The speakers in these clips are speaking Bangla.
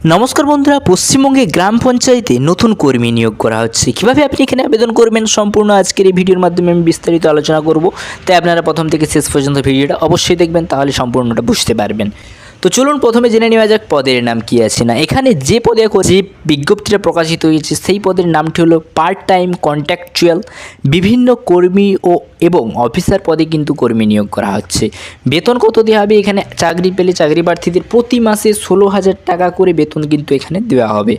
নমস্কার বন্ধুরা, পশ্চিমবঙ্গে গ্রাম পঞ্চায়েতে নতুন কর্মী নিয়োগ করা হচ্ছে। কিভাবে আপনি এখানে আবেদন করবেন সম্পূর্ণ আজকের এই ভিডিওর মাধ্যমে আমি বিস্তারিত আলোচনা করব। তাই আপনারা প্রথম থেকে শেষ পর্যন্ত ভিডিওটা অবশ্যই দেখবেন, তাহলে সম্পূর্ণটা বুঝতে পারবেন। তো চলুন প্রথমে জেনে নেওয়া যাক পদের নাম কী আছে না। এখানে যে পদে যে বিজ্ঞপ্তিটা প্রকাশিত হয়েছে সেই পদের নামটি হলো পার্ট টাইম কন্ট্রাকচুয়াল। বিভিন্ন কর্মী এবং অফিসার পদে কিন্তু কর্মী নিয়োগ করা হচ্ছে। বেতন কত দেওয়া হবে? এখানে চাকরি পেলে চাকরি প্রার্থীদের প্রতি মাসে 16,000 টাকা করে বেতন কিন্তু এখানে দেওয়া হবে।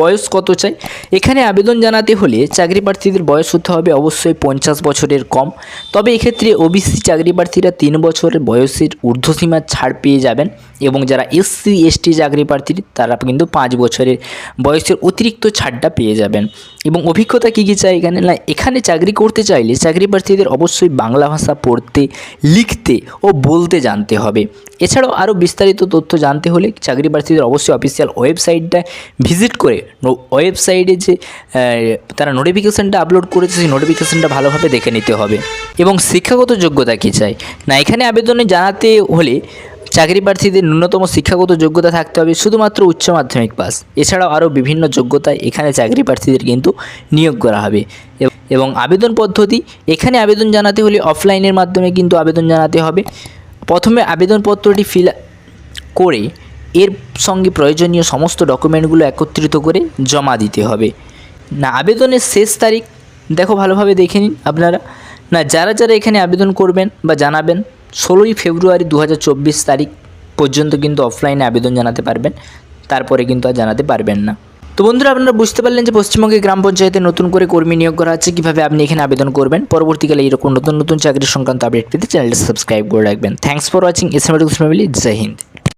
বয়স কত চাই? এখানে আবেদন জানাতে হলে চাকরি প্রার্থীদের বয়স হতে হবে অবশ্যই 50 বছরের কম। তবে এক্ষেত্রে ওবিসি চাকরি প্রার্থীরা 3 বছরের বয়সের ঊর্ধ্বসীমার ছাড় পেয়ে যাবেন, এবং যারা এসসি এসটি চাকরি প্রার্থী তারা কিন্তু 5 বছরের বয়সের অতিরিক্ত ছাড়টা পেয়ে যাবেন। এবং অভিজ্ঞতা কী কী চাই এখানে না, এখানে চাকরি করতে চাইলে চাকরি প্রার্থীদের অবশ্যই বাংলা ভাষা পড়তে, লিখতে ও বলতে জানতে হবে। এছাড়াও আরও বিস্তারিত তথ্য জানতে হলে চাকরি প্রার্থীদের অবশ্যই অফিসিয়াল ওয়েবসাইটটা ভিজিট করে ওয়েবসাইটে যে তারা নোটিফিকেশানটা আপলোড করেছে সেই নোটিফিকেশানটা ভালোভাবে দেখে নিতে হবে। এবং শিক্ষাগত যোগ্যতা কী চাই না, এখানে আবেদনে জানাতে হলে চাকরি প্রার্থীদের ন্যূনতম শিক্ষাগত যোগ্যতা থাকতে হবে শুধুমাত্র উচ্চ মাধ্যমিক পাস। এছাড়াও আরও বিভিন্ন যোগ্যতায় এখানে চাকরি প্রার্থীদের কিন্তু নিয়োগ করা হবে। এবং আবেদন পদ্ধতি, এখানে আবেদন জানাতে হলে অফলাইনের মাধ্যমে কিন্তু আবেদন জানাতে হবে। প্রথমে আবেদনপত্রটি ফিল করে এর সঙ্গে প্রয়োজনীয় সমস্ত ডকুমেন্টগুলো একত্রিত করে জমা দিতে হবে। না আবেদনের শেষ তারিখ দেখো ভালোভাবে দেখে নিন আপনারা। না যারা এখানে আবেদন করবেন বা জানাবেন 16ই ফেব্রুয়ারি 2024 তারিখ পর্যন্ত কিন্তু অফলাইনে আবেদন জানাতে পারবেন, তারপরে কিন্তু আর জানাতে পারবেন না। তো বন্ধুরা, আপনারা বুঝতে পারলেন যে পশ্চিমবঙ্গে গ্রাম পঞ্চায়েতে নতুন করে কর্মী নিয়োগ করা হচ্ছে। কীভাবে আপনি এখানে আবেদন করবেন। পরবর্তীকালে এরকম নতুন চাকরি সংক্রান্ত আপডেট পেতে চ্যানেলটা সাবস্ক্রাইব করে রাখবেন। Thanks for watching. S M family. Jai Hind.